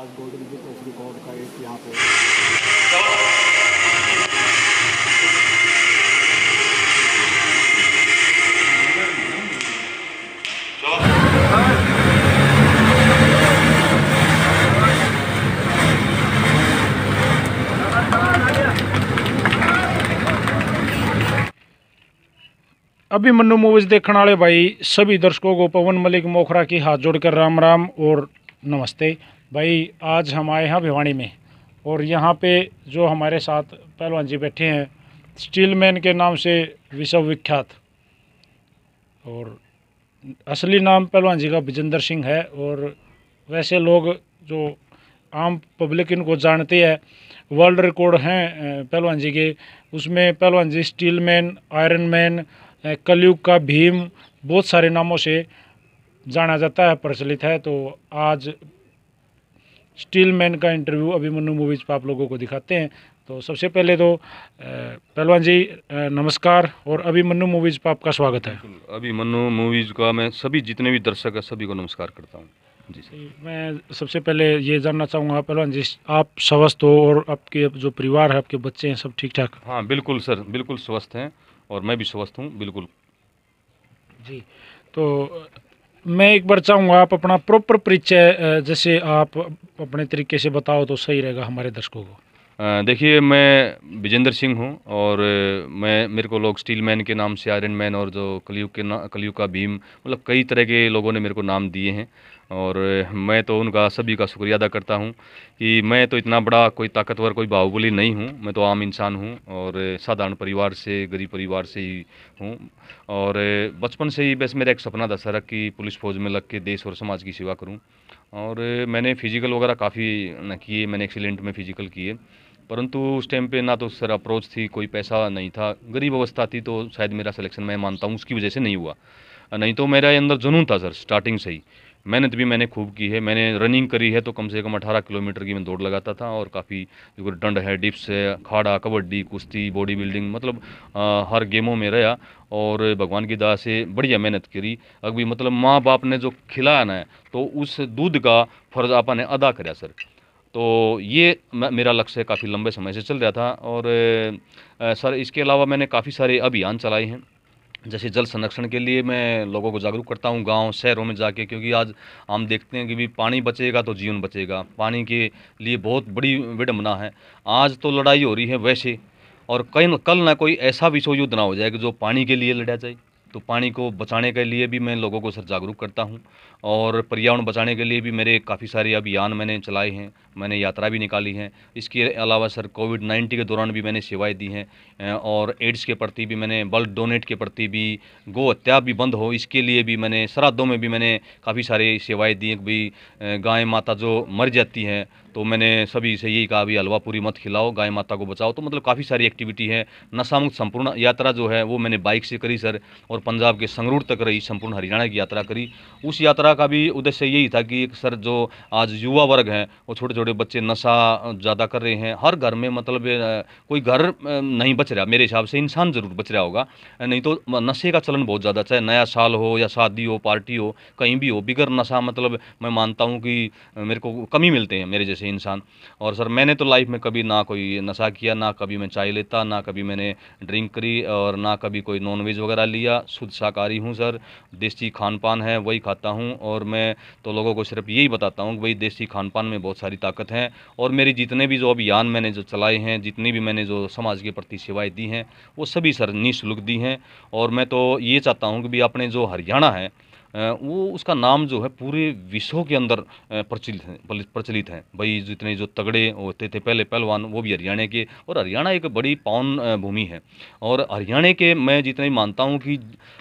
आज golden book of record का एक यहाँ पे अभिमन्यु मूवीज देखने वाले भाई सभी दर्शकों को पवन मलिक मोखरा की हाथ जोड़कर राम राम और नमस्ते। भाई आज हम आए हैं भिवाड़ी में और यहाँ पे जो हमारे साथ पहलवान जी बैठे हैं स्टीलमैन के नाम से विश्व विख्यात, और असली नाम पहलवान जी का विजेंद्र सिंह है। और वैसे लोग जो आम पब्लिक इनको जानते हैं, वर्ल्ड रिकॉर्ड हैं पहलवान जी के, उसमें पहलवान जी स्टीलमैन, आयरन मैन, कलयुग का भीम, बहुत सारे नामों से जाना जाता है, प्रचलित है। तो आज स्टीलमैन का इंटरव्यू अभिमन्यु मूवीज पर आप लोगों को दिखाते हैं। तो सबसे पहले तो पहलवान जी नमस्कार और अभिमन्यु मूवीज पर आपका स्वागत है। अभिमन्यु मूवीज का मैं सभी जितने भी दर्शक है सभी को नमस्कार करता हूँ जी सर। मैं सबसे पहले ये जानना चाहूँगा पहलवान जी, आप स्वस्थ हो और आपके जो परिवार है, आपके बच्चे हैं, सब ठीक ठाक? हाँ बिल्कुल सर, बिल्कुल स्वस्थ हैं और मैं भी स्वस्थ हूँ बिल्कुल जी। तो मैं एक बार चाहूँगा आप अपना प्रॉपर परिचय जैसे आप अपने तरीके से बताओ तो सही रहेगा हमारे दर्शकों को। देखिए मैं विजेंद्र सिंह हूँ और मेरे को लोग स्टील मैन के नाम से, आयरन मैन और जो कलयुग का भीम, मतलब कई तरह के लोगों ने मेरे को नाम दिए हैं। और मैं तो उनका सभी का शुक्रिया अदा करता हूँ कि मैं तो इतना बड़ा कोई ताकतवर, कोई बाहुबली नहीं हूँ। मैं तो आम इंसान हूँ और साधारण परिवार से, गरीब परिवार से ही हूँ। और बचपन से ही बस मेरा एक सपना था सर कि पुलिस फौज में लग के देश और समाज की सेवा करूँ। और मैंने फिजिकल वगैरह काफ़ी किए, मैंने एक्सीलेंट में फिजिकल किए, परंतु उस टाइम पे ना तो सर अप्रोच थी, कोई पैसा नहीं था, गरीब अवस्था थी, तो शायद मेरा सिलेक्शन मैं मानता हूँ उसकी वजह से नहीं हुआ। नहीं तो मेरे अंदर जुनून था सर स्टार्टिंग से ही। मेहनत भी मैंने खूब की है, मैंने रनिंग करी है तो कम से कम 18 किलोमीटर की मैं दौड़ लगाता था। और काफ़ी डंड है, डिप्स है, खाड़ा, कबड्डी, कुश्ती, बॉडी बिल्डिंग, मतलब हर गेमों में रहा और भगवान की दया से बढ़िया मेहनत करी। अभी मतलब माँ बाप ने जो खिलाया ना, तो उस दूध का फर्ज आपा ने अदा कराया सर। तो ये मेरा लक्ष्य काफ़ी लंबे समय से चल रहा था। और सर इसके अलावा मैंने काफ़ी सारे अभियान चलाए हैं, जैसे जल संरक्षण के लिए मैं लोगों को जागरूक करता हूँ गांव शहरों में जाके, क्योंकि आज हम देखते हैं कि भी पानी बचेगा तो जीवन बचेगा। पानी के लिए बहुत बड़ी विडंबना है, आज तो लड़ाई हो रही है वैसे, और कल ना कोई ऐसा विश्व युद्ध ना हो जाए कि जो पानी के लिए लड़ा जाए। तो पानी को बचाने के लिए भी मैं लोगों को सर जागरूक करता हूँ और पर्यावरण बचाने के लिए भी मेरे काफ़ी सारे अभियान मैंने चलाए हैं, मैंने यात्रा भी निकाली है। इसके अलावा सर कोविड-19 के दौरान भी मैंने सेवाएं दी हैं और एड्स के प्रति भी मैंने, ब्लड डोनेट के प्रति भी, गौ हत्या भी बंद हो इसके लिए भी मैंने, श्राद्धों में भी मैंने काफ़ी सारी सेवाएं दी हैं कि भाई गाय माता जो मर जाती हैं तो मैंने सभी से यही कहा भी हलवा पूरी मत खिलाओ, गाय माता को बचाओ। तो मतलब काफ़ी सारी एक्टिविटी है। नशा मुक्त संपूर्ण यात्रा जो है वो मैंने बाइक से करी सर, और पंजाब के संगरूर तक रही, संपूर्ण हरियाणा की यात्रा करी। उस यात्रा का भी उद्देश्य यही था कि सर जो आज युवा वर्ग हैं वो छोटे छोटे बच्चे नशा ज़्यादा कर रहे हैं हर घर में, मतलब कोई घर नहीं बच रहा, मेरे हिसाब से इंसान ज़रूर बच रहा होगा, नहीं तो नशे का चलन बहुत ज़्यादा, चाहे नया साल हो या शादी हो, पार्टी हो, कहीं भी हो, बिगर नशा मतलब मैं मानता हूँ कि मेरे को कम ही मिलते हैं मेरे जैसे इंसान। और सर मैंने तो लाइफ में कभी ना कोई नशा किया, ना कभी मैं चाय लेता, ना कभी मैंने ड्रिंक करी, और ना कभी कोई नॉनवेज वगैरह लिया। शुद्ध शाकाहारी हूँ सर, देसी खान पान है वही खाता हूँ। और मैं तो लोगों को सिर्फ यही बताता हूँ कि भाई देसी खान पान में बहुत सारी ताकत है। और मेरी जितने भी जो अभियान मैंने जो चलाए हैं, जितनी भी मैंने जो समाज के प्रति सेवाएं दी हैं, वो सभी सर निःशुल्क दी हैं। और मैं तो ये चाहता हूँ कि भी अपने जो हरियाणा है वो उसका नाम जो है पूरे विश्व के अंदर प्रचलित है। भाई जितने जो तगड़े होते थे पहले पहलवान वो भी हरियाणा के, और हरियाणा एक बड़ी पावन भूमि है। और हरियाणा के मैं जितने मानता हूँ कि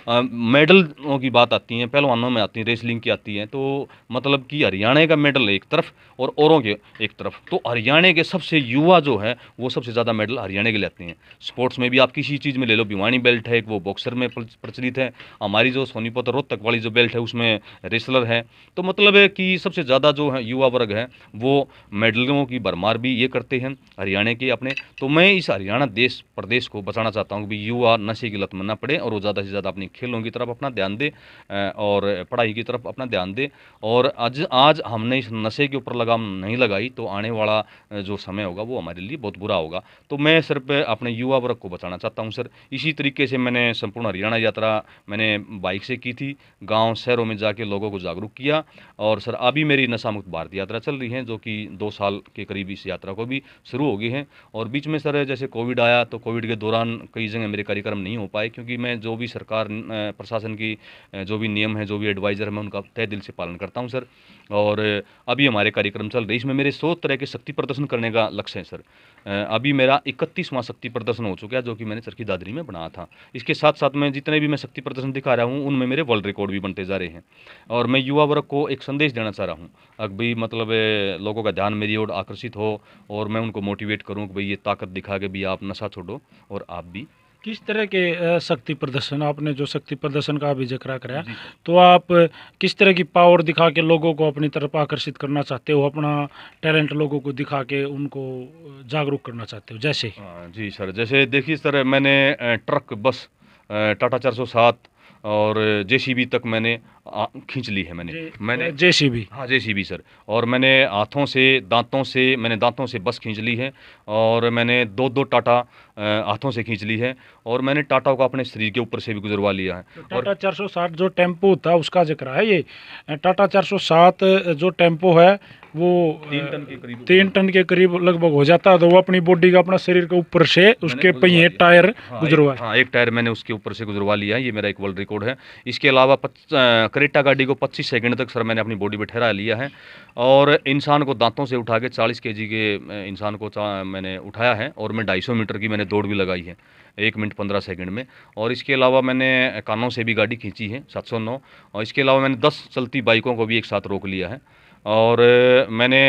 मेडलों की बात आती है, पहलवानों में आती है, रेसलिंग की आती है, तो मतलब कि हरियाणा का मेडल एक तरफ और औरों के एक तरफ। तो हरियाणा के सबसे युवा जो है वो सबसे ज़्यादा मेडल हरियाणा के लेते हैं। स्पोर्ट्स में भी आप किसी चीज़ में ले लो, भिवानी बेल्ट है एक, वो बॉक्सर में प्रचलित है। हमारी जो सोनीपत रोहतक वाली जो बेल्ट है उसमें रेसलर है। तो मतलब है कि सबसे ज़्यादा जो है युवा वर्ग है वो मेडलों की भरमार भी ये करते हैं हरियाणा के अपने। तो मैं इस हरियाणा देश प्रदेश को बचाना चाहता हूँ कि युवा नशे की लत में ना पड़े और वो ज़्यादा से ज़्यादा अपनी खेलों की तरफ अपना ध्यान दे और पढ़ाई की तरफ अपना ध्यान दे। और आज आज हमने इस नशे के ऊपर लगाम नहीं लगाई तो आने वाला जो समय होगा वो हमारे लिए बहुत बुरा होगा। तो मैं सिर्फ अपने युवा वर्ग को बचाना चाहता हूँ सर। इसी तरीके से मैंने संपूर्ण हरियाणा यात्रा मैंने बाइक से की थी, गांव शहरों में जाके लोगों को जागरूक किया। और सर अभी मेरी नशा मुक्त भारत यात्रा चल रही है जो कि 2 साल के करीब इस यात्रा को भी शुरू हो गई है। और बीच में सर जैसे कोविड आया तो कोविड के दौरान कई जगह मेरे कार्यक्रम नहीं हो पाए क्योंकि मैं जो भी सरकार प्रशासन की जो भी नियम है, जो भी एडवाइज़र है, मैं उनका तहे दिल से पालन करता हूँ सर। और अभी हमारे कार्यक्रम चल रहे, इसमें मेरे 100 तरह के शक्ति प्रदर्शन करने का लक्ष्य है सर। अभी मेरा 31वां शक्ति प्रदर्शन हो चुका है जो कि मैंने चरखी दादरी में बनाया था। इसके साथ साथ मैं जितने भी मैं शक्ति प्रदर्शन दिखा रहा हूँ उनमें मेरे वर्ल्ड रिकॉर्ड भी बनते जा रहे हैं। और मैं युवा वर्ग को एक संदेश देना चाह रहा हूँ, अभी मतलब लोगों का ध्यान मेरी ओर आकर्षित हो और मैं उनको मोटिवेट करूँ कि भाई ये ताकत दिखा के भी आप नशा छोड़ो और आप भी। किस तरह के शक्ति प्रदर्शन, आपने जो शक्ति प्रदर्शन का अभी जिक्र कराया, तो आप किस तरह की पावर दिखा के लोगों को अपनी तरफ आकर्षित करना चाहते हो, अपना टैलेंट लोगों को दिखा के उनको जागरूक करना चाहते हो? जैसे जी सर, जैसे देखिए सर मैंने ट्रक बस टाटा 407 और जेसीबी तक मैंने खींच ली है मैंने जेसीबी। हाँ जेसीबी सर। और मैंने दांतों से बस खींच ली है और मैंने 2-2 टाटा हाथों से खींच ली है और मैंने टाटा को अपने शरीर के ऊपर से भी गुजरवा लिया है। तो टाटा 407 जो टेम्पो था उसका जिक्र है ये। टाटा 407 जो टेम्पो है वो 3 टन के करीब लगभग हो जाता है, तो वो अपनी बॉडी का अपना शरीर के ऊपर से उसके पहिए टायर गुजरवा। हाँ एक टायर मैंने उसके ऊपर से गुजरवा लिया है, ये मेरा एक वर्ल्ड रिकॉर्ड है। इसके अलावा क्रेटा गाड़ी को 25 सेकंड तक सर मैंने अपनी बॉडी पे ठहरा लिया है। और इंसान को दांतों से उठा के 40 केजी के इंसान को मैंने उठाया है और मैं 250 मीटर की मैंने दौड़ भी लगाई है 1 मिनट 15 सेकंड में। और इसके अलावा मैंने कानों से भी गाड़ी खींची है 709। और इसके अलावा मैंने 10 चलती बाइकों को भी एक साथ रोक लिया है। और मैंने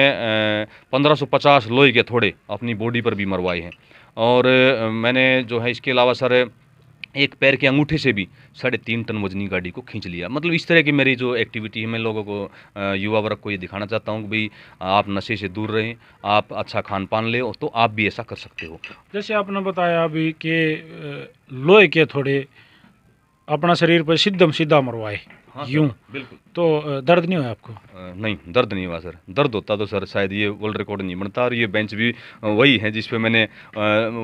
1550 लोहे के थोड़े अपनी बॉडी पर भी मरवाए हैं। और मैंने जो है इसके अलावा सर एक पैर के अंगूठे से भी 3.5 टन वजनी गाड़ी को खींच लिया। मतलब इस तरह की मेरी जो एक्टिविटी है, मैं लोगों को युवा वर्ग को ये दिखाना चाहता हूँ कि भाई आप नशे से दूर रहें, आप अच्छा खान पान ले तो आप भी ऐसा कर सकते हो। जैसे आपने बताया अभी कि लोहे के थोड़े अपना शरीर पर सीधा मरवाए, हाँ यूं बिल्कुल। तो दर्द नहीं हुआ आपको? नहीं दर्द नहीं हुआ सर। दर्द होता तो सर शायद ये वर्ल्ड रिकॉर्ड नहीं बनता। और ये बेंच भी वही है जिस पे मैंने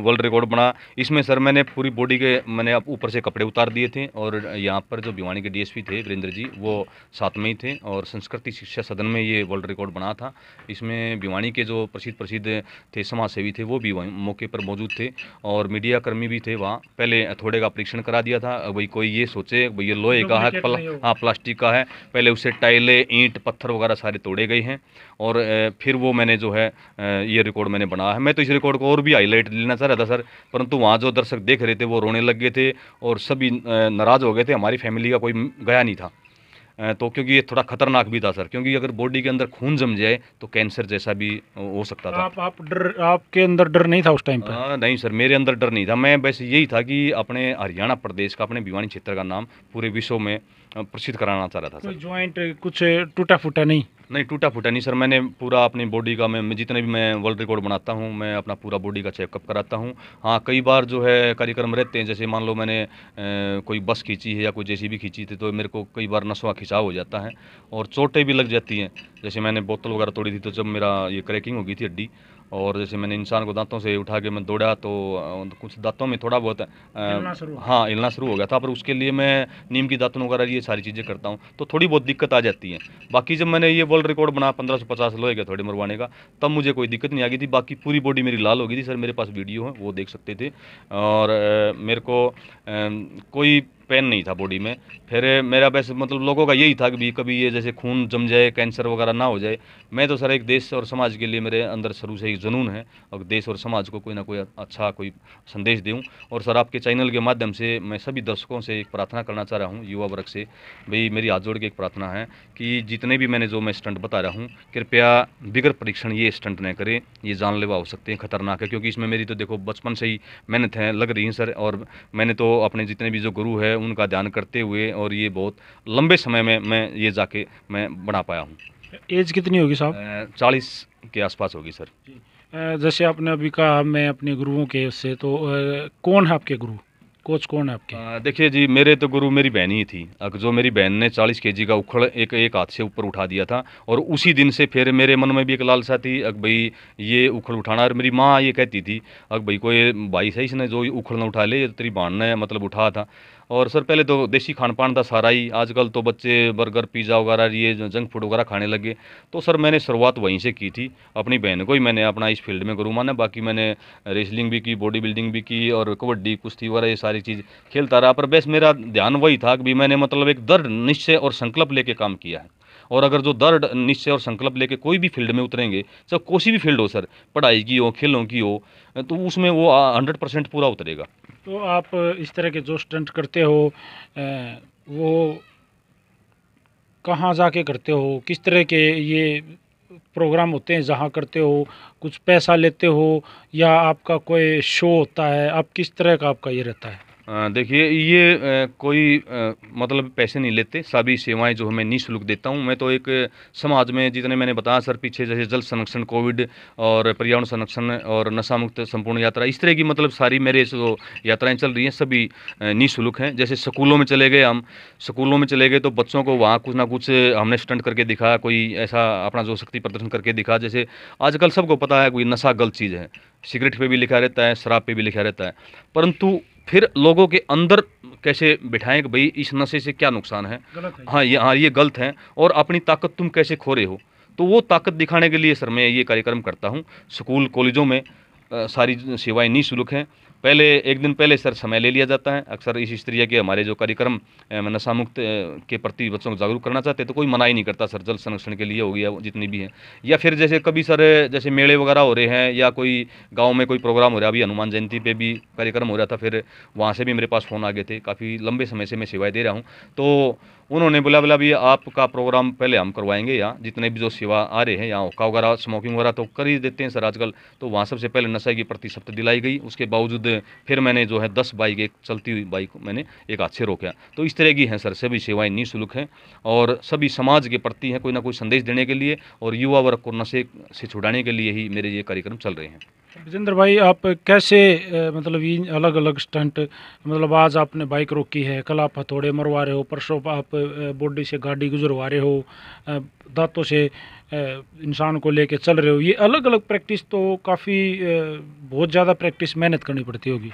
वर्ल्ड रिकॉर्ड बना। इसमें सर मैंने पूरी बॉडी के मैंने ऊपर से कपड़े उतार दिए थे। और यहाँ पर जो भिवानी के डीएसपी थे वीरेंद्र जी, वो साथ में ही थे और संस्कृति शिक्षा सदन में ये वर्ल्ड रिकॉर्ड बना था। इसमें भिवानी के जो प्रसिद्ध थे समाज सेवी थे वो भी वहीं मौके पर मौजूद थे और मीडिया कर्मी भी थे वहाँ। पहले थोड़े का परीक्षण करा दिया था, भाई कोई ये सोचे भाई ये लोहे का है, हाँ प्लास्टिक का है। पहले उससे टाइलें, ईंट, पत्थर वगैरह सारे तोड़े गए हैं। और फिर वो मैंने जो है ये रिकॉर्ड मैंने बनाया है। मैं तो इस रिकॉर्ड को और भी हाईलाइट लेना चाह रहा था सर, परंतु वहाँ जो दर्शक देख रहे थे वो रोने लग गए थे और सभी नाराज़ हो गए थे। हमारी फैमिली का कोई गया नहीं था। तो क्योंकि ये थोड़ा खतरनाक भी था सर, क्योंकि अगर बॉडी के अंदर खून जम जाए तो कैंसर जैसा भी हो सकता था। आपके अंदर डर नहीं था उस टाइम पर? नहीं सर, मेरे अंदर डर नहीं था। मैं बस यही था कि अपने हरियाणा प्रदेश का, अपने भिवानी क्षेत्र का नाम पूरे विश्व में प्रसिद्ध कराना चाह रहा था सर। जॉइंट कुछ टूटा फूटा नहीं? नहीं टूटा फूटा नहीं सर। मैंने पूरा अपनी बॉडी का, मैं जितने भी मैं वर्ल्ड रिकॉर्ड बनाता हूँ मैं अपना पूरा बॉडी का चेकअप कराता हूँ। हाँ कई बार जो है कार्यक्रम रहते हैं, जैसे मान लो मैंने कोई बस खींची है या कोई जेसीबी खींची थी तो मेरे को कई बार नसों का खिंचाव हो जाता है और चोटें भी लग जाती हैं। जैसे मैंने बोतल वगैरह तोड़ी थी तो जब मेरा ये क्रैकिंग हो गई थी हड्डी, और जैसे मैंने इंसान को दांतों से उठा के मैं दौड़ा तो कुछ दांतों में थोड़ा बहुत हिलना शुरू हो गया था। पर उसके लिए मैं नीम की दातुन वगैरह ये सारी चीज़ें करता हूँ तो थोड़ी बहुत दिक्कत आ जाती है। बाकी जब मैंने ये वर्ल्ड रिकॉर्ड बना 1550 लोहे के थोड़े मरवाने का, तब मुझे कोई दिक्कत नहीं आ गई थी। बाकी पूरी बॉडी मेरी लाल हो गई थी सर। मेरे पास वीडियो है, वो देख सकते थे। और मेरे को कोई पेन नहीं था बॉडी में। फिर मेरा बस मतलब लोगों का यही था कि कभी ये जैसे खून जम जाए, कैंसर वगैरह ना हो जाए। मैं तो सर एक देश और समाज के लिए मेरे अंदर शुरू से ही जुनून है और देश और समाज को कोई ना कोई अच्छा कोई संदेश दूँ। और सर आपके चैनल के माध्यम से मैं सभी दर्शकों से एक प्रार्थना करना चाह रहा हूँ, युवा वर्ग से। भाई मेरी हाथ जोड़ के एक प्रार्थना है कि जितने भी मैं स्टंट बता रहा हूँ, कृपया बिगर परीक्षण ये स्टंट न करें। ये जानलेवा हो सकते हैं, ख़तरनाक है, क्योंकि इसमें मेरी तो देखो बचपन से ही मेहनत है लग रही है सर। और मैंने तो अपने जितने भी जो गुरु है उनका ध्यान करते हुए और ये बहुत लंबे समय में मैं ये जाके मैं बना पाया हूँ। एज कितनी होगी साहब? 40 के आसपास होगी सर। जैसे आपने अभी कहा मैं अपने गुरुओं के उससे, तो कौन है आपके गुरु, कोच कौन है आपके? देखिए जी, मेरे तो गुरु मेरी बहन ही थी। जो मेरी बहन ने 40 केजी का उखड़ एक एक हाथ से ऊपर उठा दिया था, और उसी दिन से फिर मेरे मन में भी एक लालसा थी भाई ये उखड़ उठाना। और मेरी माँ ये कहती थी भाई कोई भाई सही इसने जो उखड़ ना उठा ले, ये तेरी बहन ने मतलब उठा था। और सर पहले तो देसी खान पान था सारा ही, आजकल तो बच्चे बर्गर पिज़्ज़ा वगैरह ये जंक फूड वगैरह खाने लगे। तो सर मैंने शुरुआत वहीं से की थी, अपनी बहन को ही मैंने अपना इस फील्ड में गुरु माना। बाकी मैंने रेसलिंग भी की, बॉडी बिल्डिंग भी की, और कबड्डी कुश्ती वगैरह ये सारी चीज़ खेलता रहा। पर बस मेरा ध्यान वही था कि मैंने मतलब एक दृढ़ निश्चय और संकल्प लेके काम किया है। और अगर जो दृढ़ निश्चय और संकल्प लेके कोई भी फील्ड में उतरेंगे, चाहे कोई भी फील्ड हो सर, पढ़ाई की हो, खेलों की हो, तो उसमें वो 100% पूरा उतरेगा। तो आप इस तरह के जो स्टंट करते हो वो कहाँ जाके करते हो, किस तरह के ये प्रोग्राम होते हैं जहाँ करते हो, कुछ पैसा लेते हो या आपका कोई शो होता है, आप किस तरह का आपका ये रहता है? देखिए ये कोई मतलब पैसे नहीं लेते, सभी सेवाएं जो मैं निःशुल्क देता हूं। मैं तो एक समाज में जितने मैंने बताया सर पीछे, जैसे जल संरक्षण, कोविड और पर्यावरण संरक्षण और नशा मुक्त संपूर्ण यात्रा, इस तरह की मतलब सारी मेरे जो यात्राएं चल रही हैं सभी निःशुल्क हैं। जैसे स्कूलों में चले गए, हम स्कूलों में चले गए तो बच्चों को वहाँ कुछ ना कुछ हमने स्टंट करके दिखाया, कोई ऐसा अपना जो शक्ति प्रदर्शन करके दिखा। जैसे आजकल सबको पता है कोई नशा गलत चीज़ है, सिगरेट पे भी लिखा रहता है, शराब पे भी लिखा रहता है, परंतु फिर लोगों के अंदर कैसे बिठाएं कि भाई इस नशे से क्या नुकसान है, गलत है। हाँ ये गलत है, और अपनी ताकत तुम कैसे खो रहे हो। तो वो ताकत दिखाने के लिए सर मैं ये कार्यक्रम करता हूँ। स्कूल कॉलेजों में सारी सेवाएं निःशुल्क हैं। पहले एक दिन पहले सर समय ले लिया जाता है। अक्सर इस तरह के हमारे जो कार्यक्रम नशा मुक्त के प्रति बच्चों को जागरूक करना चाहते हैं, तो कोई मना ही नहीं करता सर, जल संरक्षण के लिए हो गया जितनी भी हैं। या फिर जैसे कभी सर जैसे मेले वगैरह हो रहे हैं या कोई गांव में कोई प्रोग्राम हो रहा है, अभी हनुमान जयंती पे भी कार्यक्रम हो रहा था, फिर वहाँ से भी मेरे पास फ़ोन आ गए थे। काफ़ी लंबे समय से मैं सेवाएँ दे रहा हूँ, तो उन्होंने बोला भी आपका प्रोग्राम पहले हम करवाएंगे, यहाँ जितने भी जो सेवा आ रहे हैं, यहाँ हुक्का वगैरह स्मोकिंग वगैरह तो कर ही देते हैं सर आजकल, तो वहाँ सबसे पहले नशे की प्रतिशत दिलाई गई। उसके बावजूद फिर मैंने जो है 10 बाइक, एक चलती हुई बाइक मैंने एक हाथ से रोका। तो इस तरह की हैं सर, सभी सेवाएं निःशुल्क हैं और सभी समाज के प्रति हैं, कोई ना कोई संदेश देने के लिए और युवा वर्ग को नशे से छुड़ाने के लिए ही मेरे ये कार्यक्रम चल रहे हैं। विजेंद्र भाई, आप कैसे मतलब ये अलग अलग स्टंट, मतलब आज आपने बाइक रोकी है, कल आप हथौड़े मरवा रहे हो, परसों आप बॉडी से गाड़ी गुजरवा रहे हो, दांतों से इंसान को लेके चल रहे हो, ये अलग अलग प्रैक्टिस तो काफ़ी बहुत ज़्यादा प्रैक्टिस मेहनत करनी पड़ती होगी।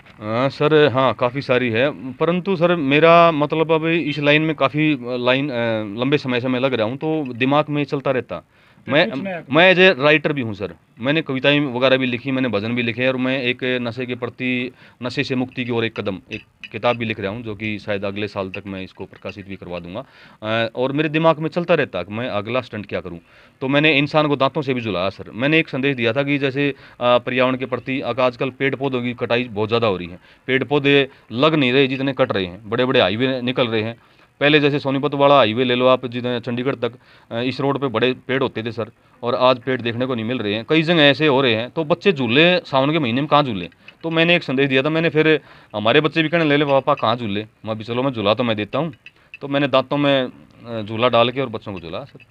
सर हाँ काफ़ी सारी है, परंतु सर मेरा मतलब अब इस लाइन में काफ़ी लाइन लंबे समय से मैं लग रहा हूँ, तो दिमाग में चलता रहता। मैं एज ए राइटर भी हूँ सर, मैंने कविताएं वगैरह भी लिखी, मैंने भजन भी लिखे, और मैं एक नशे के प्रति, नशे से मुक्ति की ओर एक कदम, एक किताब भी लिख रहा हूँ जो कि शायद अगले साल तक मैं इसको प्रकाशित भी करवा दूंगा। और मेरे दिमाग में चलता रहता कि मैं अगला स्टंट क्या करूँ। तो मैंने इंसान को दांतों से भी झुलाया सर। मैंने एक संदेश दिया था कि जैसे पर्यावरण के प्रति आजकल पेड़ पौधों की कटाई बहुत ज़्यादा हो रही है, पेड़ पौधे लग नहीं रहे जितने कट रहे हैं, बड़े बड़े हाईवे निकल रहे हैं। पहले जैसे सोनीपत वाला हाईवे ले लो आप, जितने चंडीगढ़ तक, इस रोड पे बड़े पेड़ होते थे सर, और आज पेड़ देखने को नहीं मिल रहे हैं, कई जगह ऐसे हो रहे हैं। तो बच्चे झूले सावन के महीने में कहाँ झूले। तो मैंने एक संदेश दिया था, मैंने फिर हमारे बच्चे भी कहने ले पापा कहाँ झूले, मैं भी चलो मैं झूला तो मैं देता हूँ। तो मैंने दांतों में झूला डाल के और बच्चों को झूला सर।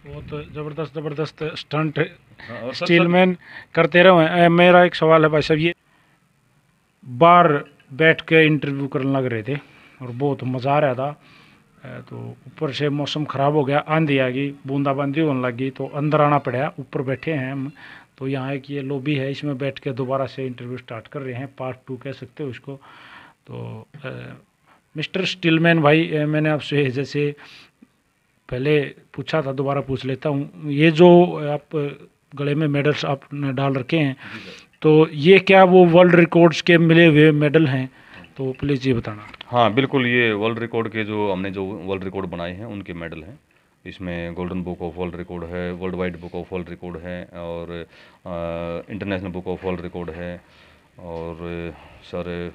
बहुत ज़बरदस्त स्टंट स्टीलमैन करते रहे। मेरा एक सवाल है भाई साहब, ये बाहर बैठ के इंटरव्यू करने लग रहे थे और बहुत मज़ा आ रहा था, तो ऊपर से मौसम ख़राब हो गया, आंधी आ गई, बूंदाबांदी होने लगी, तो अंदर आना पड़ा। ऊपर बैठे हैं हम, तो यहाँ एक ये लॉबी है, इसमें बैठ के दोबारा से इंटरव्यू स्टार्ट कर रहे हैं, पार्ट 2 कह सकते हो इसको। तो मिस्टर स्टीलमैन भाई, मैंने आपसे जैसे पहले पूछा था, दोबारा पूछ लेता हूँ, ये जो आप गले में मेडल्स आपने डाल रखे हैं, तो ये क्या वो वर्ल्ड रिकॉर्ड्स के मिले हुए मेडल हैं? तो प्लीज़ ये बताना। हाँ बिल्कुल, ये वर्ल्ड रिकॉर्ड के जो हमने जो वर्ल्ड रिकॉर्ड बनाए हैं उनके मेडल हैं। इसमें golden book of world record है, world wide book of world record है, और international book of world record है, और सर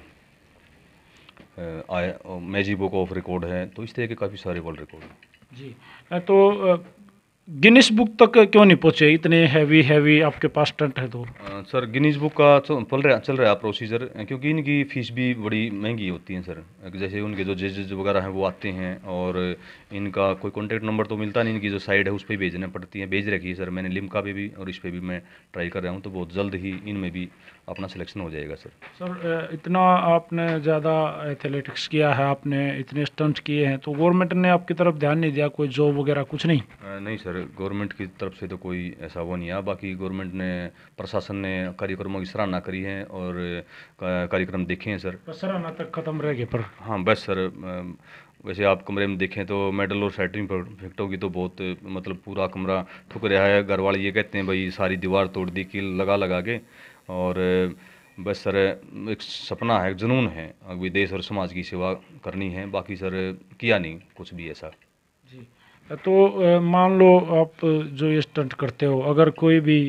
मैजी बुक ऑफ रिकॉर्ड है। तो इस तरह के काफ़ी सारे वर्ल्ड रिकॉर्ड हैं जी। तो गिनीज बुक तक क्यों नहीं पहुंचे? इतने हैवी आपके पास स्टंट है तो। सर गिनीज बुक का चल रहा है प्रोसीजर, क्योंकि इनकी फ़ीस भी बड़ी महंगी होती है सर। जैसे उनके जो जजेज वगैरह हैं वो आते हैं, और इनका कोई कॉन्टैक्ट नंबर तो मिलता नहीं, इनकी जो साइट है उस पर भेजना पड़ती है। भेज रखी है सर मैंने लिम्का पे भी, और इस पे भी मैं ट्राई कर रहा हूँ, तो बहुत जल्द ही इनमें भी अपना सिलेक्शन हो जाएगा सर। सर इतना आपने ज़्यादा एथलेटिक्स किया है, आपने इतने स्टंट किए हैं, तो गवर्नमेंट ने आपकी तरफ ध्यान नहीं दिया? कोई जॉब वगैरह कुछ नहीं? नहीं सर, गवर्नमेंट की तरफ से तो कोई ऐसा वो नहीं है। बाकी गवर्नमेंट ने, प्रशासन ने कार्यक्रमों की सराहना करी है, और कार्यक्रम देखे हैं सर। सराहना तक खत्म रह गए पर। हाँ बस सर, वैसे आप कमरे में देखें तो मेडल और सर्टिफिकेटों की तो बहुत, मतलब पूरा कमरा ठुक रहा है। घर वाले ये कहते हैं भाई सारी दीवार तोड़ दी कील लगा लगा के, और बस सर एक सपना है, एक जुनून है, अभी देश और समाज की सेवा करनी है। बाकी सर किया नहीं कुछ भी ऐसा। जी, तो मान लो आप जो ये स्टंट करते हो, अगर कोई भी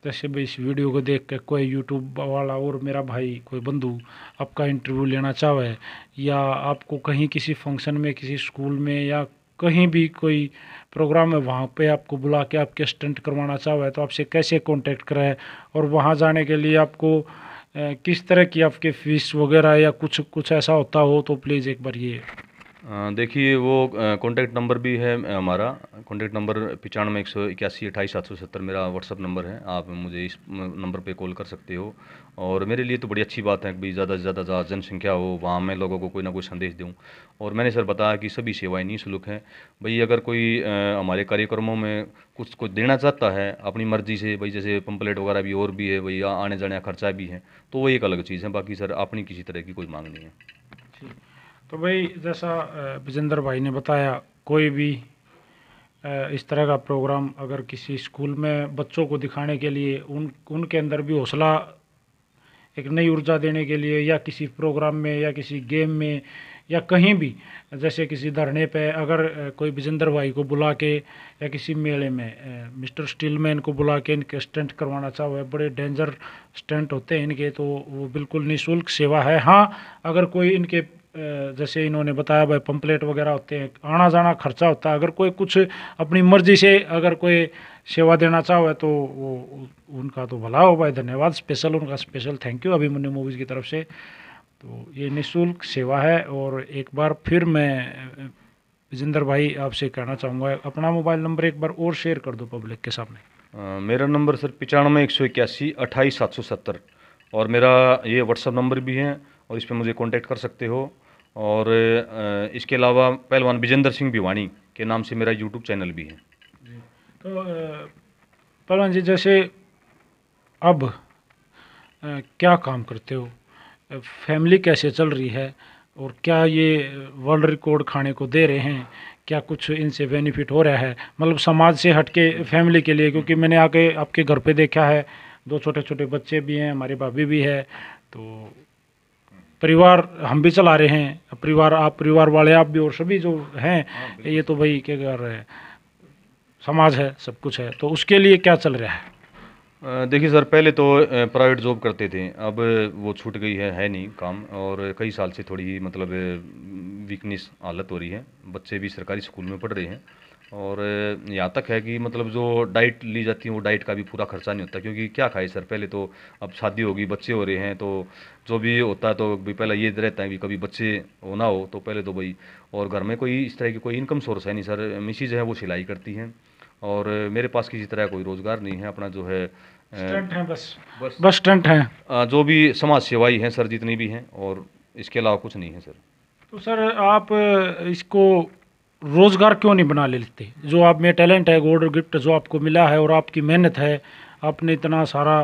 जैसे भाई इस वीडियो को देख के कोई यूट्यूब वाला और मेरा भाई कोई बंधु आपका इंटरव्यू लेना चाहे, या आपको कहीं किसी फंक्शन में, किसी स्कूल में, या कहीं भी कोई प्रोग्राम है वहाँ पे आपको बुला के आपके स्टंट करवाना चाहे, तो आपसे कैसे कांटेक्ट करें? और वहाँ जाने के लिए आपको किस तरह की आपके फीस वगैरह या कुछ कुछ ऐसा होता हो तो प्लीज़ एक बार ये। देखिए वो कॉन्टैक्ट नंबर भी है हमारा। कॉन्टैक्ट नंबर 95 181 28 770 मेरा व्हाट्सअप नंबर है। आप मुझे इस नंबर पे कॉल कर सकते हो। और मेरे लिए तो बड़ी अच्छी बात है कि भाई ज़्यादा से ज़्यादा जहाँ जनसंख्या हो वहाँ मैं लोगों को कोई ना कोई संदेश दूँ। और मैंने सर बताया कि सभी सेवाएं निःशुल्क हैं। भाई अगर कोई हमारे कार्यक्रमों में कुछ देना चाहता है अपनी मर्ज़ी से, भाई जैसे पंपलेट वगैरह भी और भी है, भाई आने जाने का खर्चा भी है, तो वो एक अलग चीज़ है। बाकी सर अपनी किसी तरह की कोई मांग नहीं है। ठीक। तो भाई जैसा विजेंद्र भाई ने बताया, कोई भी इस तरह का प्रोग्राम अगर किसी स्कूल में बच्चों को दिखाने के लिए, उनके अंदर भी हौसला, एक नई ऊर्जा देने के लिए, या किसी प्रोग्राम में या किसी गेम में या कहीं भी, जैसे किसी धरने पे अगर कोई विजेंद्र भाई को बुला के या किसी मेले में मिस्टर स्टीलमैन को बुला के इनके स्टंट करवाना चाहे, बड़े डेंजर स्टंट होते हैं इनके, तो वो बिल्कुल निःशुल्क सेवा है। हाँ, अगर कोई इनके जैसे इन्होंने बताया भाई पंपलेट वगैरह होते हैं, आना जाना खर्चा होता है, अगर कोई कुछ अपनी मर्जी से अगर कोई सेवा देना चाहे तो वो उनका तो भला हो भाई, धन्यवाद, स्पेशल उनका special thank you Abhimanyu movies की तरफ से। तो ये निःशुल्क सेवा है। और एक बार फिर मैं विजेंद्र भाई आपसे कहना चाहूँगा, अपना मोबाइल नंबर एक बार और शेयर कर दो पब्लिक के सामने। मेरा नंबर सर 95 181 28 770, और मेरा ये व्हाट्सअप नंबर भी है, और इस पर मुझे कांटेक्ट कर सकते हो। और इसके अलावा पहलवान विजेंद्र सिंह भिवानी के नाम से मेरा यूट्यूब चैनल भी है। तो पहलवान जी, जैसे अब क्या काम करते हो, फैमिली कैसे चल रही है, और क्या ये वर्ल्ड रिकॉर्ड खाने को दे रहे हैं? क्या कुछ इनसे बेनिफिट हो रहा है, मतलब समाज से हटके फैमिली के लिए? क्योंकि मैंने आके आपके घर पे देखा है, 2 छोटे छोटे बच्चे भी हैं, हमारी भाभी भी है, तो परिवार हम भी चला रहे हैं, परिवार आप, परिवार वाले आप भी, और सभी जो हैं, ये तो भाई क्या कर रहे हैं, समाज है, सब कुछ है, तो उसके लिए क्या चल रहा है? देखिए सर, पहले तो प्राइवेट जॉब करते थे, अब वो छूट गई है नहीं काम, और कई साल से थोड़ी मतलब वीकनेस हालत हो रही है। बच्चे भी सरकारी स्कूल में पढ़ रहे हैं, और यहाँ तक है कि मतलब जो डाइट ली जाती है वो डाइट का भी पूरा खर्चा नहीं होता, क्योंकि क्या खाए सर। पहले तो, अब शादी होगी, बच्चे हो रहे हैं, तो जो भी होता है तो भी पहले ये रहता है कि कभी बच्चे होना हो तो पहले तो भाई, और घर में कोई इस तरह की कोई इनकम सोर्स है नहीं सर। मिसेज है वो सिलाई करती हैं, और मेरे पास किसी तरह कोई रोज़गार नहीं है। अपना जो है स्टंट हैं, बस स्टंट हैं। जो भी समाज सेवाई हैं सर जितनी भी हैं, और इसके अलावा कुछ नहीं है सर। तो सर आप इसको रोज़गार क्यों नहीं बना लेते? जो आप में टैलेंट है, गॉड गिफ्ट जो आपको मिला है, और आपकी मेहनत है, आपने इतना सारा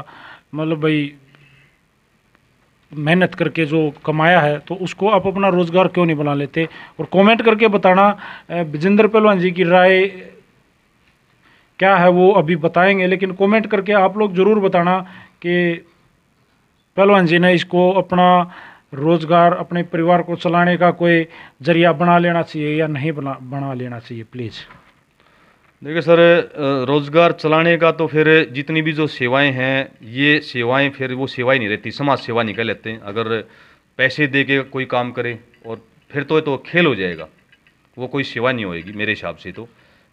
मतलब भाई मेहनत करके जो कमाया है, तो उसको आप अपना रोज़गार क्यों नहीं बना लेते? और कमेंट करके बताना विजेंद्र पहलवान जी की राय क्या है, वो अभी बताएंगे, लेकिन कमेंट करके आप लोग ज़रूर बताना कि पहलवान जी ने इसको अपना रोज़गार, अपने परिवार को चलाने का कोई जरिया बना लेना चाहिए या नहीं बना लेना चाहिए, प्लीज़। देखिए सर, रोज़गार चलाने का तो फिर जितनी भी जो सेवाएं हैं, ये सेवाएं फिर वो सेवाएं नहीं रहती, समाज सेवा निकल लेते हैं। अगर पैसे दे के कोई काम करे, और फिर तो खेल हो जाएगा, वो कोई सेवा नहीं होएगी मेरे हिसाब से तो।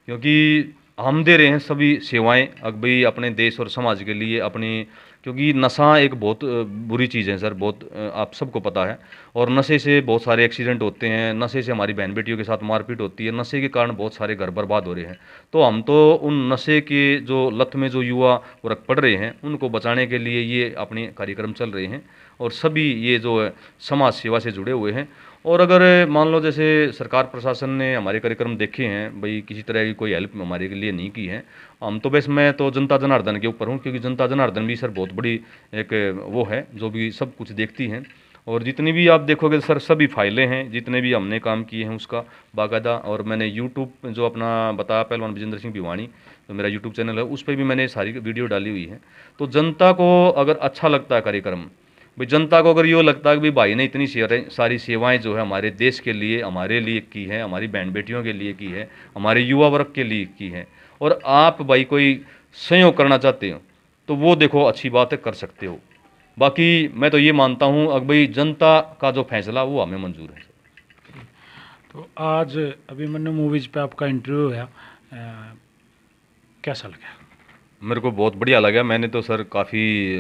क्योंकि हम दे रहे हैं सभी सेवाएं अब भाई अपने देश और समाज के लिए अपनी, क्योंकि नशा एक बहुत बुरी चीज़ है सर, बहुत आप सबको पता है। और नशे से बहुत सारे एक्सीडेंट होते हैं, नशे से हमारी बहन बेटियों के साथ मारपीट होती है, नशे के कारण बहुत सारे घर बर्बाद हो रहे हैं। तो हम तो उन नशे के जो लत में जो युवा वर्ग पड़ रहे हैं उनको बचाने के लिए ये अपने कार्यक्रम चल रहे हैं, और सभी ये जो है समाज सेवा से जुड़े हुए हैं। और अगर मान लो जैसे सरकार प्रशासन ने हमारे कार्यक्रम देखे हैं, भाई किसी तरह की कोई हेल्प हमारे के लिए नहीं की है, हम तो बस मैं तो जनता जनार्दन के ऊपर हूँ, क्योंकि जनता जनार्दन भी सर बहुत बड़ी एक वो है जो भी सब कुछ देखती हैं। और जितनी भी आप देखोगे सर सभी फाइलें हैं, जितने भी हमने काम किए हैं उसका बाकायदा। और मैंने यूट्यूब जो अपना बताया पहलवान विजेंद्र सिंह भिवानी, तो मेरा यूट्यूब चैनल है, उस पर भी मैंने सारी वीडियो डाली हुई है। तो जनता को अगर अच्छा लगता है कार्यक्रम, भाई जनता को अगर ये लगता है कि भाई ने इतनी सारी सेवाएं जो है हमारे देश के लिए हमारे लिए की है, हमारी बहन बेटियों के लिए की है, हमारे युवा वर्ग के लिए की है, और आप भाई कोई सहयोग करना चाहते हो तो वो देखो अच्छी बात है, कर सकते हो। बाकी मैं तो ये मानता हूँ अब भाई जनता का जो फैसला वो हमें मंजूर है। तो आज अभिमन्यु मूवीज पे आपका इंटरव्यू है, कैसा लगा? मेरे को बहुत बढ़िया लगा। मैंने तो सर काफ़ी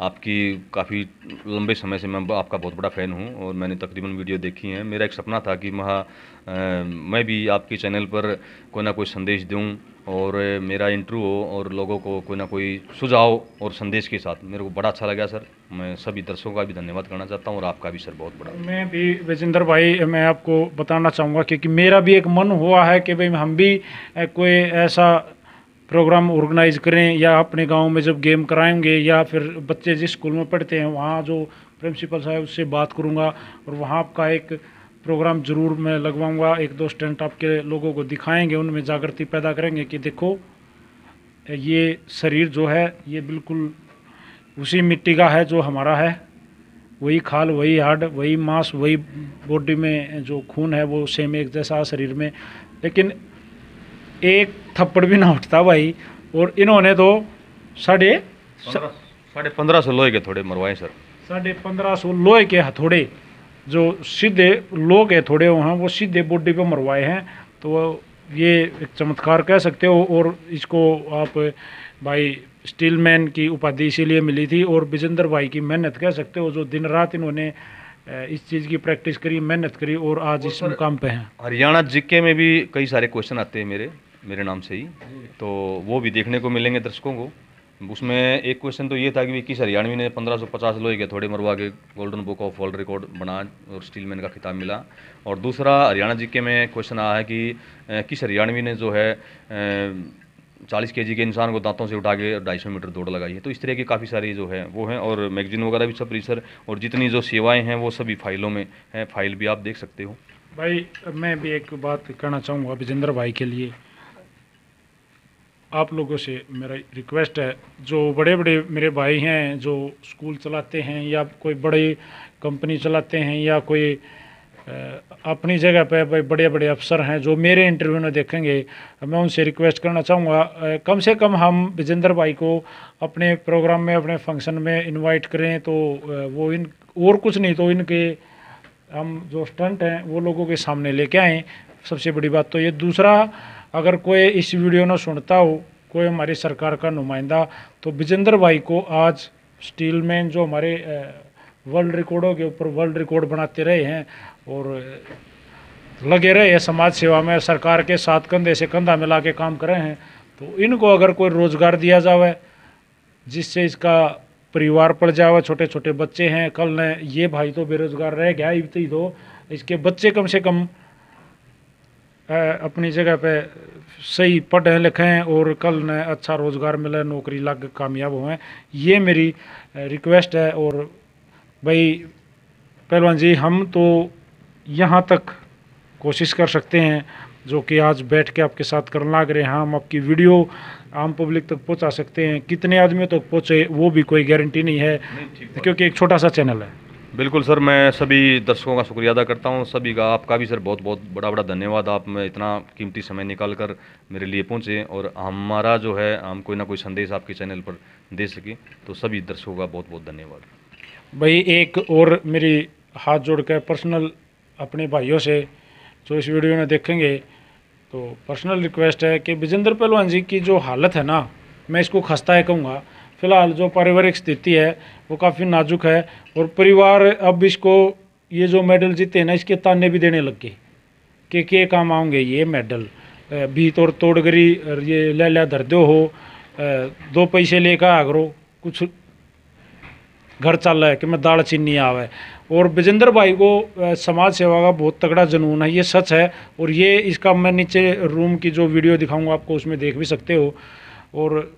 आपकी काफ़ी लंबे समय से मैं आपका बहुत बड़ा फ़ैन हूँ, और मैंने तकरीबन वीडियो देखी हैं। मेरा एक सपना था कि मैं भी आपके चैनल पर कोई ना कोई संदेश दूँ, और मेरा इंटरव्यू हो और लोगों को कोई ना कोई सुझाव और संदेश के साथ। मेरे को बड़ा अच्छा लगा सर। मैं सभी दर्शकों का भी धन्यवाद करना चाहता हूँ, और आपका भी सर बहुत बड़ा। मैं भी विजेंद्र भाई, मैं आपको बताना चाहूँगा क्योंकि मेरा भी एक मन हुआ है कि भाई हम भी कोई ऐसा प्रोग्राम ऑर्गेनाइज करें, या अपने गांव में जब गेम कराएंगे, या फिर बच्चे जिस स्कूल में पढ़ते हैं वहाँ जो प्रिंसिपल साहब उससे बात करूँगा, और वहाँ आपका एक प्रोग्राम ज़रूर मैं लगवाऊँगा। एक दो स्टंट आपके लोगों को दिखाएंगे, उनमें जागृति पैदा करेंगे कि देखो ये शरीर जो है ये बिल्कुल उसी मिट्टी का है जो हमारा है, वही खाल, वही हाड़, वही मांस, वही बॉडी में जो खून है वो सेम एक जैसा शरीर में। लेकिन एक थप्पड़ भी ना उठता भाई, और इन्होंने तो 1550 लोहे के थोड़े मरवाए सर। 1550 लोहे के हथौड़े, जो सीधे लोहे के हथौड़े वहाँ वो सीधे बॉडी पे मरवाए हैं। तो ये एक चमत्कार कह सकते हो। और इसको आप भाई स्टीलमैन की उपाधि इसीलिए मिली थी, और विजेंद्र भाई की मेहनत कह सकते हो, जो दिन रात इन्होंने इस चीज़ की प्रैक्टिस करी, मेहनत करी, और आज इस मुकाम पे हैं। हरियाणा जीके में भी कई सारे क्वेश्चन आते हैं मेरे नाम से ही, तो वो भी देखने को मिलेंगे दर्शकों को। उसमें एक क्वेश्चन तो ये था कि किस हरियाणवी ने 1550 लोहे के थोड़े मरवा के golden book of world record बना और स्टीलमैन का खिताब मिला। और दूसरा हरियाणा जीके में क्वेश्चन आया है कि किस हरियाणवी ने जो है 40 kg के इंसान को दांतों से उठा के 250 मीटर दौड़ लगाई है। तो इस तरह की काफ़ी सारी जो है वो हैं, और मैगजीन वगैरह भी सब रिसर्च, और जितनी जो सेवाएं हैं वो सभी फाइलों में हैं, फाइल भी आप देख सकते हो। भाई मैं भी एक बात कहना चाहूँगा विजेंद्र भाई के लिए, आप लोगों से मेरा रिक्वेस्ट है, जो बड़े बड़े मेरे भाई हैं जो स्कूल चलाते हैं, या कोई बड़ी कंपनी चलाते हैं, या कोई अपनी जगह पे भाई बड़े बड़े अफसर हैं जो मेरे इंटरव्यू में देखेंगे, मैं उनसे रिक्वेस्ट करना चाहूँगा कम से कम हम विजेंद्र भाई को अपने प्रोग्राम में, अपने फंक्शन में इनवाइट करें। तो वो इन और कुछ नहीं तो इनके हम जो स्टंट हैं वो लोगों के सामने लेके आएँ, सबसे बड़ी बात तो ये। दूसरा, अगर कोई इस वीडियो में सुनता हो, कोई हमारी सरकार का नुमाइंदा, तो विजेंद्र भाई को आज स्टीलमैन जो हमारे वर्ल्ड रिकॉर्डों के ऊपर वर्ल्ड रिकॉर्ड बनाते रहे हैं, और लगे रहे हैं समाज सेवा में, सरकार के साथ कंधे से कंधा मिला के काम कर रहे हैं, तो इनको अगर कोई रोज़गार दिया जाए जिससे इसका परिवार पड़ जाए, छोटे छोटे बच्चे हैं, कल ने ये भाई तो बेरोज़गार रह गया, इतनी तो इसके बच्चे कम से कम अपनी जगह पे सही पढ़े लिखें, और कल ने अच्छा रोज़गार मिले, नौकरी लग कामयाब हुए। ये मेरी रिक्वेस्ट है। और भाई पहलवान जी, हम तो यहाँ तक कोशिश कर सकते हैं जो कि आज बैठ के आपके साथ करना लग रहे हैं। हम आपकी वीडियो आम पब्लिक तक पहुँचा सकते हैं, कितने आदमियों तक पहुँचे वो भी कोई गारंटी नहीं है, क्योंकि एक छोटा सा चैनल है। बिल्कुल सर, मैं सभी दर्शकों का शुक्रिया अदा करता हूं, सभी का। आपका भी सर बहुत बहुत बड़ा बड़ा धन्यवाद। आप में इतना कीमती समय निकाल कर मेरे लिए पहुंचे, और हमारा जो है हम कोई ना कोई संदेश आपके चैनल पर दे सके, तो सभी दर्शकों का बहुत बहुत धन्यवाद। भाई एक और मेरी हाथ जोड़ कर पर्सनल अपने भाइयों से जो इस वीडियो में देखेंगे, तो पर्सनल रिक्वेस्ट है कि विजेंद्र पहलवान जी की जो हालत है ना, मैं इसको खस्ता है कहूँगा। फिलहाल जो पारिवारिक स्थिति है वो काफ़ी नाजुक है, और परिवार अब इसको ये जो मेडल जीते हैं ना, इसके ताने भी देने लग गए कि काम आऊँगे ये मेडल, भी तोड़ गरी और ये ले धर दो हो, 2 पैसे लेकर आ करो, कुछ घर चल रहा है कि मैं दाल चीनी आवे। और विजेंद्र भाई को समाज सेवा का बहुत तगड़ा जुनून है, ये सच है। और ये इसका मैं नीचे रूम की जो वीडियो दिखाऊंगा आपको, उसमें देख भी सकते हो। और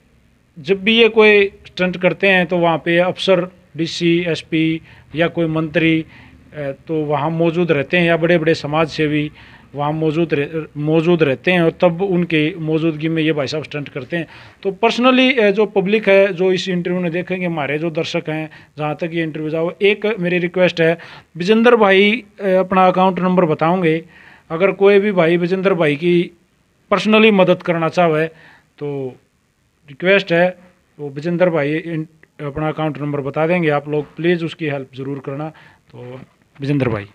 जब भी ये कोई स्टंट करते हैं तो वहाँ पे अफसर, डीसी, एसपी या कोई मंत्री तो वहाँ मौजूद रहते हैं, या बड़े बड़े समाज सेवी वहाँ मौजूद रहते हैं, और तब उनके मौजूदगी में ये भाई साहब स्टंट करते हैं। तो पर्सनली जो पब्लिक है जो इस इंटरव्यू में देखेंगे, हमारे जो दर्शक हैं, जहाँ तक ये इंटरव्यू जाओ, एक मेरी रिक्वेस्ट है, विजेंद्र भाई अपना अकाउंट नंबर बताओगे, अगर कोई भी भाई विजेंद्र भाई की पर्सनली मदद करना चाहे तो रिक्वेस्ट है, वो विजेंद्र भाई अपना अकाउंट नंबर बता देंगे, आप लोग प्लीज़ उसकी हेल्प ज़रूर करना। तो विजेंद्र भाई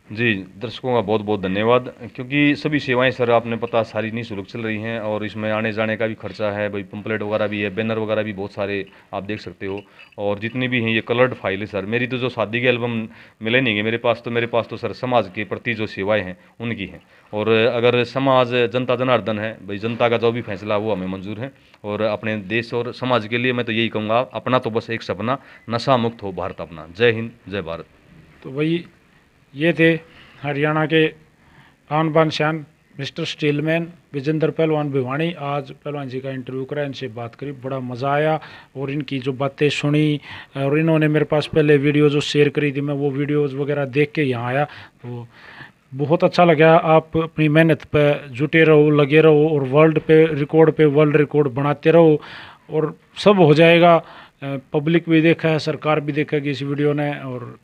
जी, दर्शकों का बहुत बहुत धन्यवाद, क्योंकि सभी सेवाएं सर आपने पता सारी निःशुल्क चल रही हैं, और इसमें आने जाने का भी खर्चा है भाई, पंपलेट वगैरह भी है, बैनर वगैरह भी बहुत सारे आप देख सकते हो, और जितनी भी हैं ये कलर्ड फाइल है सर। मेरी तो जो शादी के एल्बम मिले नहीं है मेरे पास तो सर समाज के प्रति जो सेवाएँ हैं उनकी हैं। और अगर समाज जनता जनार्दन है भाई, जनता का जो भी फैसला वो हमें मंजूर है। और अपने देश और समाज के लिए मैं तो यही कहूँगा, अपना तो बस एक सपना, नशा मुक्त हो भारत अपना। जय हिंद, जय भारत। तो भाई ये थे हरियाणा के आन बान शान मिस्टर स्टीलमैन विजेंद्र पहलवान भिवानी। आज पहलवान जी का इंटरव्यू करा, इनसे बात करी, बड़ा मज़ा आया, और इनकी जो बातें सुनी, और इन्होंने मेरे पास पहले वीडियो जो शेयर करी थी, मैं वो वीडियोस वगैरह देख के यहाँ आया, तो बहुत अच्छा लगा। आप अपनी मेहनत पे जुटे रहो, लगे रहो, और वर्ल्ड रिकॉर्ड बनाते रहो, और सब हो जाएगा। पब्लिक भी देखा है, सरकार भी देखेगी इस वीडियो ने, और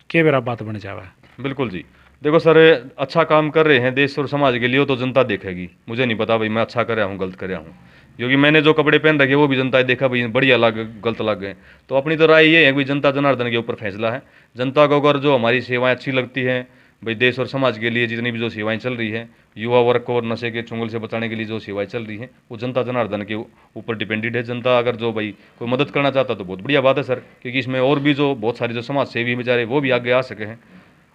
के मेरा बात बन जावा। बिल्कुल जी, देखो सर, अच्छा काम कर रहे हैं देश और समाज के लिए तो जनता देखेगी। मुझे नहीं पता भाई मैं अच्छा कर रहा हूँ गलत कर रहा हूँ, क्योंकि मैंने जो कपड़े पहन रखे वो भी जनता ने देखा भाई, बढ़िया लग गलत लग गए। तो अपनी तो राय ये है कि जनता जनार्दन के ऊपर फैसला है। जनता को अगर जो हमारी सेवाएं अच्छी लगती हैं भाई, देश और समाज के लिए जितनी भी जो सेवाएं चल रही हैं, युवा वर्ग को और नशे के चुंगल से बचाने के लिए जो सेवाएं चल रही हैं, वो जनता जनार्दन के ऊपर डिपेंडेड है। जनता अगर जो भाई कोई मदद करना चाहता तो बहुत बढ़िया बात है सर, क्योंकि इसमें और भी जो बहुत सारे जो समाज सेवी बेचारे वो भी आगे आ सके हैं,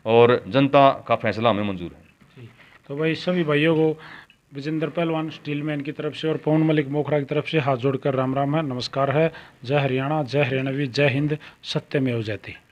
और जनता का फैसला हमें मंजूर है। तो भाई सभी भाइयों को विजेंद्र पहलवान स्टीलमैन की तरफ से और पवन मलिक मोखरा की तरफ से हाथ जोड़कर राम राम है, नमस्कार है। जय हरियाणा, जय हरियाणवी, जय हिंद, सत्यमेव जयते।